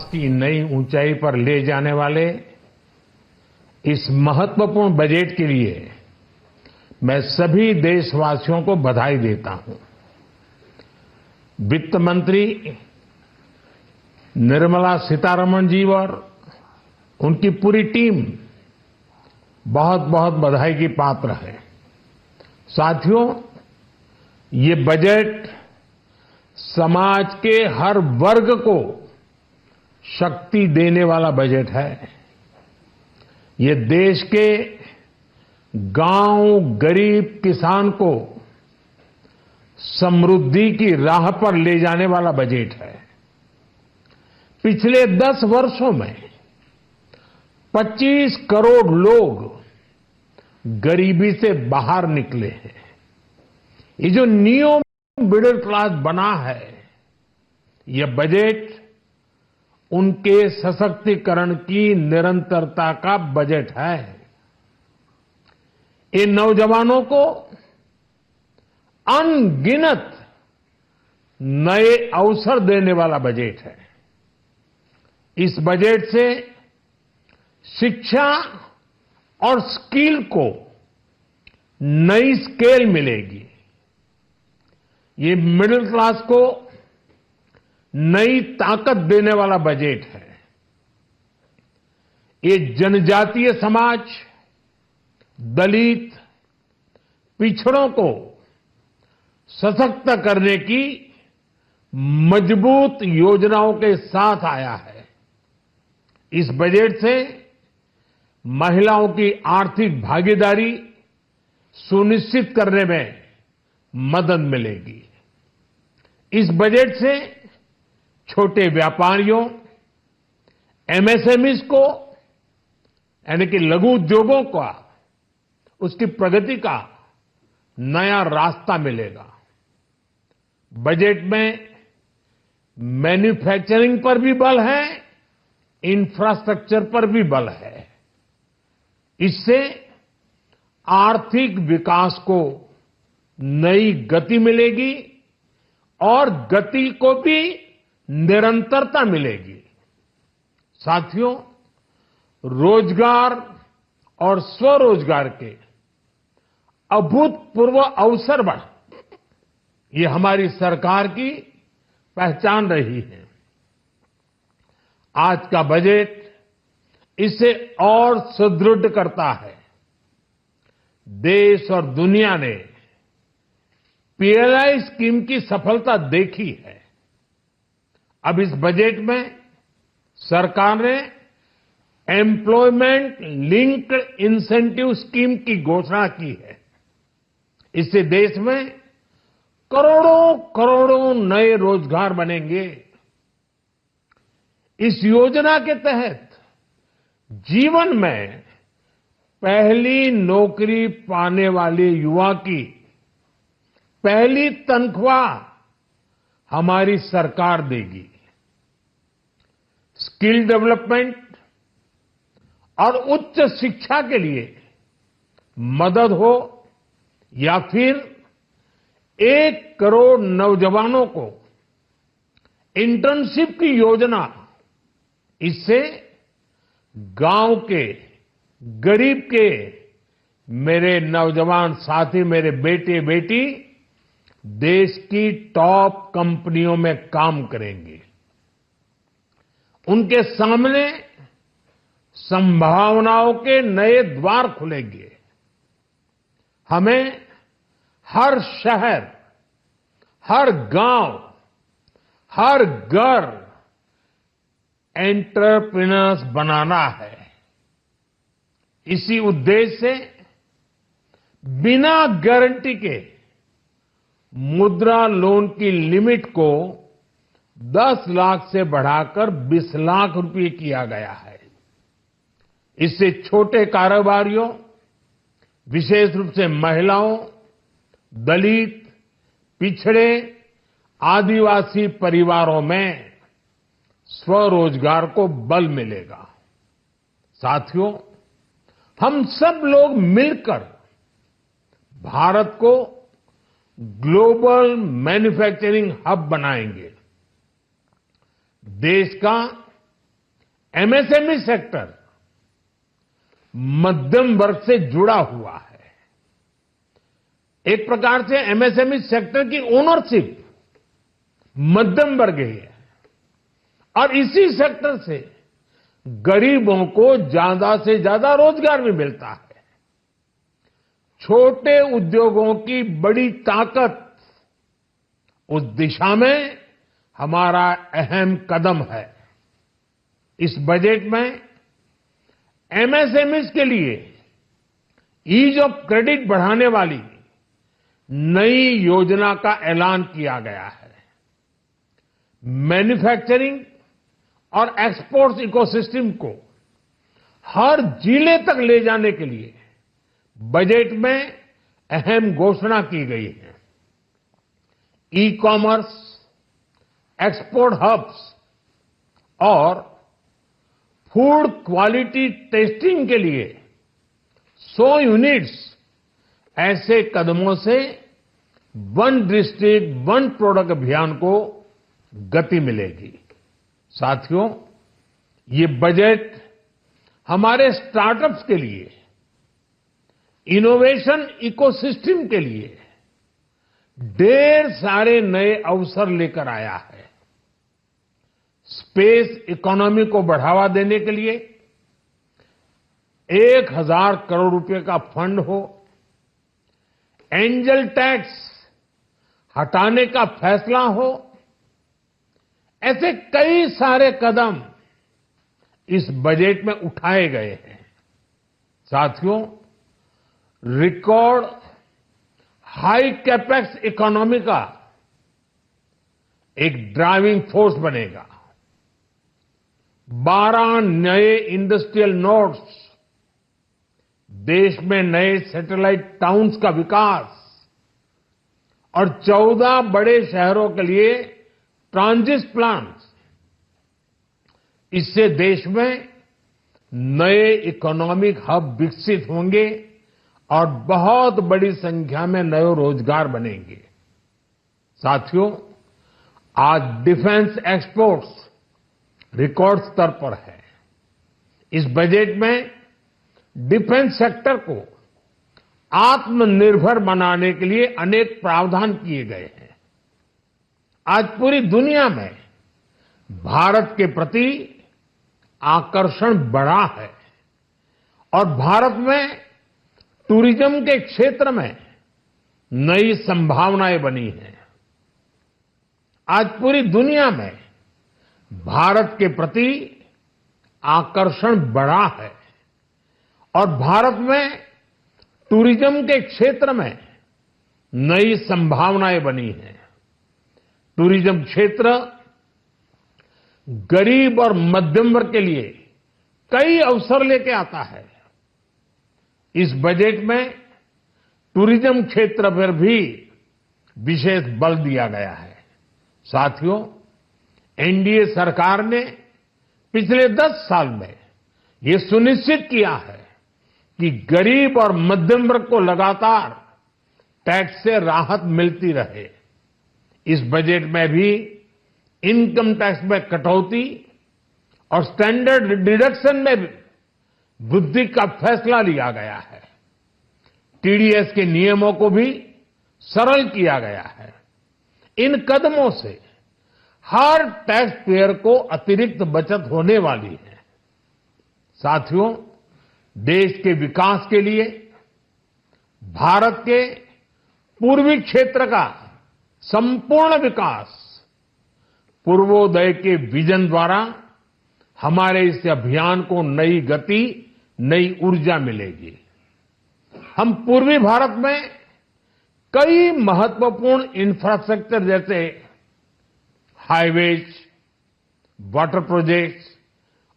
की नई ऊंचाई पर ले जाने वाले इस महत्वपूर्ण बजट के लिए मैं सभी देशवासियों को बधाई देता हूं। वित्त मंत्री निर्मला सीतारमण जी और उनकी पूरी टीम बहुत बहुत बधाई की पात्र है। साथियों, ये बजट समाज के हर वर्ग को शक्ति देने वाला बजट है। ये देश के गांव गरीब किसान को समृद्धि की राह पर ले जाने वाला बजट है। पिछले 10 वर्षों में 25 करोड़ लोग गरीबी से बाहर निकले हैं। ये जो न्यू मिडिल क्लास बना है, ये बजट उनके सशक्तिकरण की निरंतरता का बजट है। ये नौजवानों को अनगिनत नए अवसर देने वाला बजट है। इस बजट से शिक्षा और स्किल को नई स्केल मिलेगी। ये मिडिल क्लास को नई ताकत देने वाला बजट है। ये जनजातीय समाज, दलित, पिछड़ों को सशक्त करने की मजबूत योजनाओं के साथ आया है। इस बजट से महिलाओं की आर्थिक भागीदारी सुनिश्चित करने में मदद मिलेगी। इस बजट से छोटे व्यापारियों, एमएसएमईज को यानी कि लघु उद्योगों का उसकी प्रगति का नया रास्ता मिलेगा। बजट में मैन्युफैक्चरिंग पर भी बल है, इंफ्रास्ट्रक्चर पर भी बल है। इससे आर्थिक विकास को नई गति मिलेगी और गति को भी निरंतरता मिलेगी। साथियों, रोजगार और स्वरोजगार के अभूतपूर्व अवसर बढ़ ये हमारी सरकार की पहचान रही है। आज का बजट इसे और सुदृढ़ करता है। देश और दुनिया ने पीएलआई स्कीम की सफलता देखी है। अब इस बजट में सरकार ने एम्प्लॉयमेंट लिंक्ड इंसेंटिव स्कीम की घोषणा की है। इससे देश में करोड़ों करोड़ों नए रोजगार बनेंगे। इस योजना के तहत जीवन में पहली नौकरी पाने वाले युवा की पहली तनख्वाह हमारी सरकार देगी। स्किल डेवलपमेंट और उच्च शिक्षा के लिए मदद हो या फिर 1 करोड़ नौजवानों को इंटर्नशिप की योजना, इससे गांव के गरीब के मेरे नौजवान साथी, मेरे बेटे बेटी देश की टॉप कंपनियों में काम करेंगे। उनके सामने संभावनाओं के नए द्वार खुलेंगे। हमें हर शहर, हर गांव, हर घर एंटरप्रेन्योर्स बनाना है। इसी उद्देश्य से बिना गारंटी के मुद्रा लोन की लिमिट को 10 लाख से बढ़ाकर 20 लाख रुपए किया गया है। इससे छोटे कारोबारियों, विशेष रूप से महिलाओं, दलित, पिछड़े, आदिवासी परिवारों में स्वरोजगार को बल मिलेगा। साथियों, हम सब लोग मिलकर भारत को ग्लोबल मैन्युफैक्चरिंग हब बनाएंगे। देश का एमएसएमई सेक्टर मध्यम वर्ग से जुड़ा हुआ है। एक प्रकार से एमएसएमई सेक्टर की ओनरशिप मध्यम वर्ग ही है और इसी सेक्टर से गरीबों को ज्यादा से ज्यादा रोजगार भी मिलता है। छोटे उद्योगों की बड़ी ताकत उस दिशा में हमारा अहम कदम है। इस बजट में एमएसएमईज के लिए ईज ऑफ क्रेडिट बढ़ाने वाली नई योजना का ऐलान किया गया है। मैन्युफैक्चरिंग और एक्सपोर्ट्स इकोसिस्टम को हर जिले तक ले जाने के लिए बजट में अहम घोषणा की गई है। ई कॉमर्स, एक्सपोर्ट हब्स और फूड क्वालिटी टेस्टिंग के लिए 100 यूनिट्स, ऐसे कदमों से वन डिस्ट्रिक्ट वन प्रोडक्ट अभियान को गति मिलेगी। साथियों, ये बजट हमारे स्टार्टअप्स के लिए, इनोवेशन इकोसिस्टम के लिए ढेर सारे नए अवसर लेकर आया है। स्पेस इकोनॉमी को बढ़ावा देने के लिए 1000 करोड़ रुपए का फंड हो, एंजल टैक्स हटाने का फैसला हो, ऐसे कई सारे कदम इस बजट में उठाए गए हैं। साथियों, रिकॉर्ड हाई कैपेक्स इकोनॉमी का एक ड्राइविंग फोर्स बनेगा। 12 नए इंडस्ट्रियल नोड्स, देश में नए सैटेलाइट टाउन्स का विकास और 14 बड़े शहरों के लिए ट्रांजिट प्लान्स, इससे देश में नए इकोनॉमिक हब विकसित होंगे और बहुत बड़ी संख्या में नए रोजगार बनेंगे। साथियों, आज डिफेंस एक्सपोर्ट्स रिकॉर्ड स्तर पर है। इस बजट में डिफेंस सेक्टर को आत्मनिर्भर बनाने के लिए अनेक प्रावधान किए गए हैं। आज पूरी दुनिया में भारत के प्रति आकर्षण बढ़ा है और भारत में टूरिज्म के क्षेत्र में नई संभावनाएं बनी हैं। आज पूरी दुनिया में भारत के प्रति आकर्षण बढ़ा है और भारत में टूरिज्म के क्षेत्र में नई संभावनाएं बनी हैं। टूरिज्म क्षेत्र गरीब और मध्यम वर्ग के लिए कई अवसर लेके आता है। इस बजट में टूरिज्म क्षेत्र पर भी विशेष बल दिया गया है। साथियों, एनडीए सरकार ने पिछले 10 साल में ये सुनिश्चित किया है कि गरीब और मध्यम वर्ग को लगातार टैक्स से राहत मिलती रहे। इस बजट में भी इनकम टैक्स में कटौती और स्टैंडर्ड डिडक्शन में भी वृद्धि का फैसला लिया गया है। टीडीएस के नियमों को भी सरल किया गया है। इन कदमों से हर टैक्स पेयर को अतिरिक्त बचत होने वाली है। साथियों, देश के विकास के लिए भारत के पूर्वी क्षेत्र का संपूर्ण विकास पूर्वोदय के विजन द्वारा हमारे इस अभियान को नई गति, नई ऊर्जा मिलेगी। हम पूर्वी भारत में कई महत्वपूर्ण इंफ्रास्ट्रक्चर जैसे हाईवेज, वाटर प्रोजेक्ट्स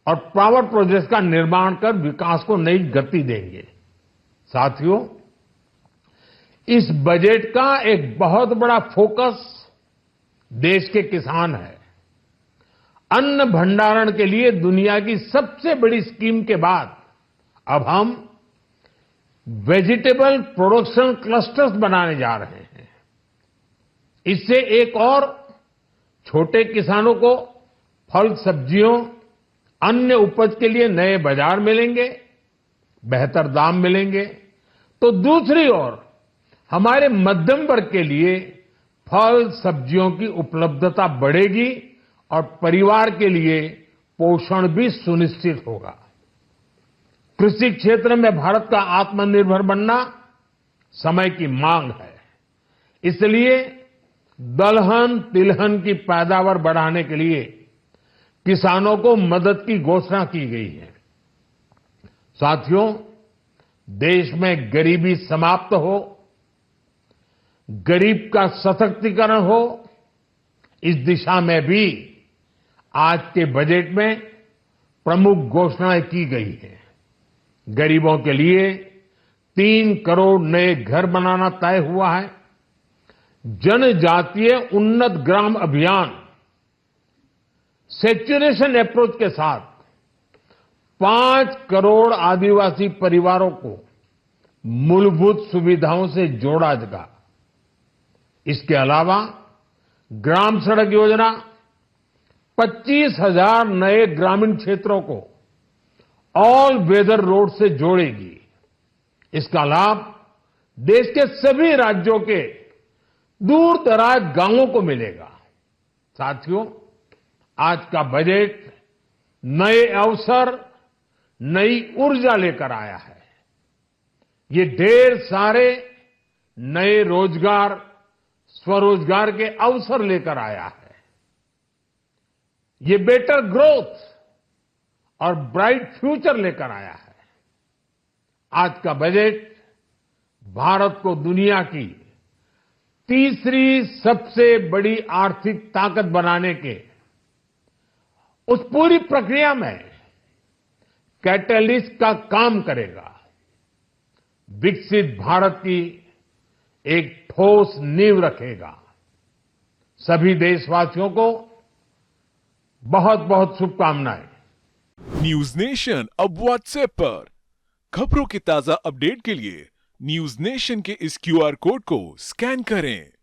और पावर प्रोजेक्ट्स का निर्माण कर विकास को नई गति देंगे। साथियों, इस बजट का एक बहुत बड़ा फोकस देश के किसान है। अन्न भंडारण के लिए दुनिया की सबसे बड़ी स्कीम के बाद अब हम वेजिटेबल प्रोडक्शन क्लस्टर्स बनाने जा रहे हैं। इससे एक और छोटे किसानों को फल, सब्जियों अन्य उपज के लिए नए बाजार मिलेंगे, बेहतर दाम मिलेंगे, तो दूसरी ओर हमारे मध्यम वर्ग के लिए फल सब्जियों की उपलब्धता बढ़ेगी और परिवार के लिए पोषण भी सुनिश्चित होगा। कृषि क्षेत्र में भारत का आत्मनिर्भर बनना समय की मांग है। इसलिए दलहन तिलहन की पैदावार बढ़ाने के लिए किसानों को मदद की घोषणा की गई है। साथियों, देश में गरीबी समाप्त हो, गरीब का सशक्तिकरण हो, इस दिशा में भी आज के बजट में प्रमुख घोषणाएं की गई हैं। गरीबों के लिए 3 करोड़ नए घर बनाना तय हुआ है। जनजातीय उन्नत ग्राम अभियान सैचुरेशन अप्रोच के साथ 5 करोड़ आदिवासी परिवारों को मूलभूत सुविधाओं से जोड़ा जाएगा। इसके अलावा ग्राम सड़क योजना 25,000 नए ग्रामीण क्षेत्रों को ऑल वेदर रोड से जोड़ेगी। इसका लाभ देश के सभी राज्यों के दूर दराज गांवों को मिलेगा। साथियों, आज का बजट नए अवसर, नई ऊर्जा लेकर आया है। ये ढेर सारे नए रोजगार, स्वरोजगार के अवसर लेकर आया है। ये बेटर ग्रोथ और ब्राइट फ्यूचर लेकर आया है। आज का बजट भारत को दुनिया की तीसरी सबसे बड़ी आर्थिक ताकत बनाने के उस पूरी प्रक्रिया में कैटलिस्ट का काम करेगा। विकसित भारत की एक ठोस नींव रखेगा। सभी देशवासियों को बहुत बहुत शुभकामनाएं। न्यूज नेशन अब व्हाट्सएप पर खबरों के ताजा अपडेट के लिए न्यूज नेशन के इस क्यूआर कोड को स्कैन करें।